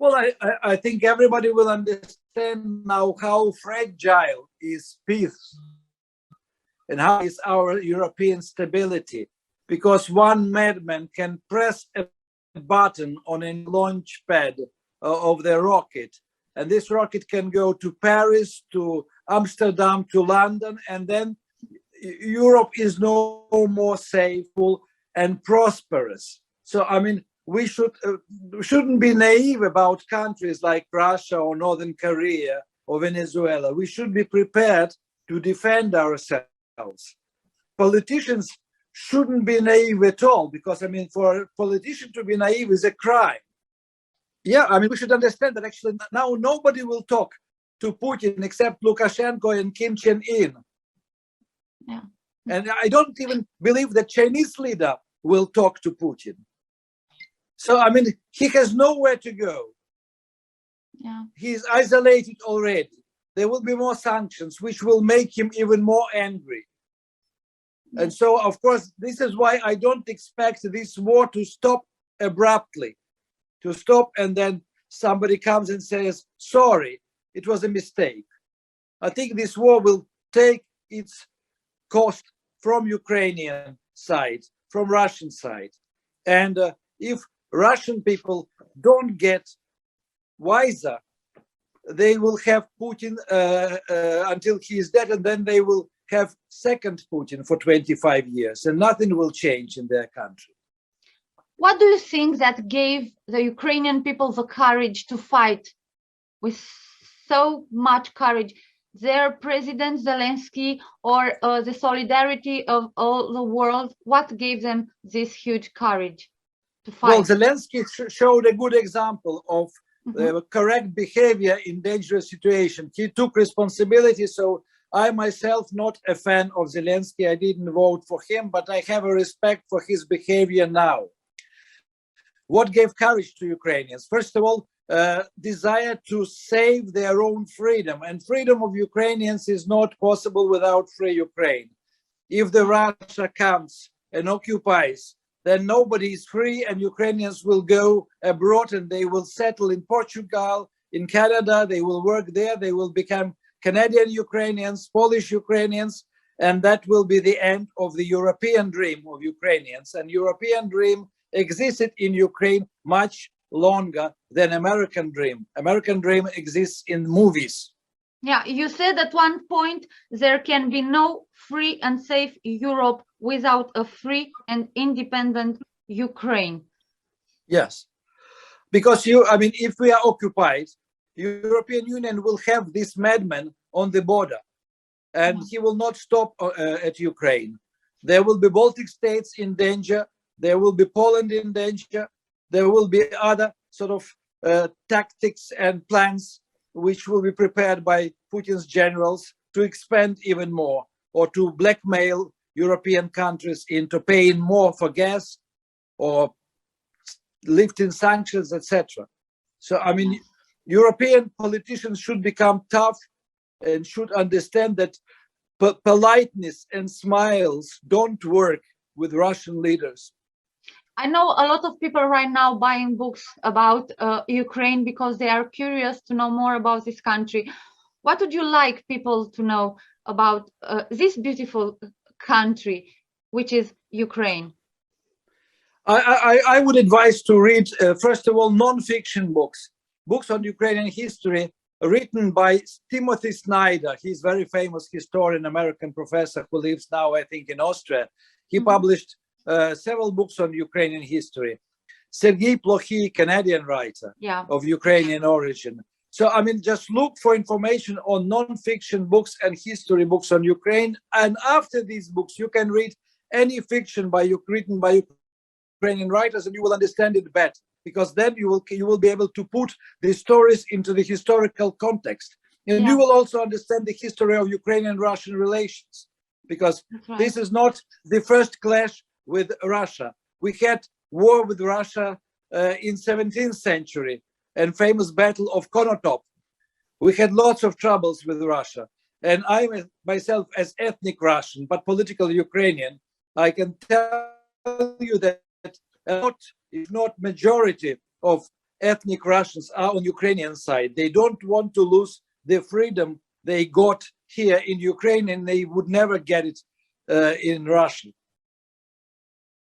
Well, I think everybody will understand now how fragile is peace and how is our European stability, because one madman can press a button on a launch pad of the rocket, and this rocket can go to Paris, to Amsterdam, to London, and then Europe is no more safe and prosperous. So, I mean, we shouldn't be naive about countries like Russia or Northern Korea or Venezuela. We should be prepared to defend ourselves. Politicians shouldn't be naive at all, because, I mean, for a politician to be naive is a crime. Yeah, I mean, we should understand that actually now nobody will talk to Putin except Lukashenko and Kim Jong-Un. Yeah. And I don't even believe the Chinese leader will talk to Putin. So, I mean, he has nowhere to go. Yeah. He's isolated already. There will be more sanctions, which will make him even more angry. And so, of course, this is why I don't expect this war to stop abruptly, to stop and then somebody comes and says, sorry, it was a mistake. I think this war will take its cost from Ukrainian side, from Russian side. And if Russian people don't get wiser, they will have Putin until he is dead, and then they will have second Putin for 25 years, and nothing will change in their country. What do you think that gave the Ukrainian people the courage to fight with so much courage? Their president Zelensky, or the solidarity of all the world? What gave them this huge courage to fight? Well, Zelensky showed a good example of correct behavior in dangerous situation. He took responsibility. So I myself, not a fan of Zelensky, I didn't vote for him, but I have a respect for his behavior now. What gave courage to Ukrainians? First of all, desire to save their own freedom, and freedom of Ukrainians is not possible without free Ukraine. If the Russia comes and occupies, then nobody is free, and Ukrainians will go abroad and they will settle in Portugal, in Canada, they will work there, they will become Canadian Ukrainians, Polish Ukrainians, and that will be the end of the European dream of Ukrainians. And European dream existed in Ukraine much longer than American dream. American dream exists in movies. Yeah, you said at one point there can be no free and safe Europe without a free and independent Ukraine. Yes, because if we are occupied, European Union will have this madman on the border, and he will not stop at Ukraine. There will be Baltic states in danger. There will be Poland in danger. There will be other sort of tactics and plans which will be prepared by Putin's generals to expand even more, or to blackmail European countries into paying more for gas or lifting sanctions, etc. So, I mean, European politicians should become tough and should understand that politeness and smiles don't work with Russian leaders. I know a lot of people right now buying books about Ukraine because they are curious to know more about this country. What would you like people to know about this beautiful country, which is Ukraine? I would advise to read, first of all, non-fiction books on Ukrainian history written by Timothy Snyder. He's a very famous historian, American professor who lives now, I think, in Austria. He published several books on Ukrainian history. Sergei Plokhy, Canadian writer of Ukrainian origin. So, I mean, just look for information on non-fiction books and history books on Ukraine. And after these books, you can read any fiction written by Ukrainian writers, and you will understand it better, because then you will be able to put the stories into the historical context. And you will also understand the history of Ukrainian-Russian relations, because this is not the first clash with Russia. We had war with Russia in 17th century and famous battle of Konotop. We had lots of troubles with Russia. And I myself, as ethnic Russian, but political Ukrainian, I can tell you that a lot, if not majority, of ethnic Russians are on Ukrainian side. They don't want to lose the freedom they got here in Ukraine, and they would never get it in Russia.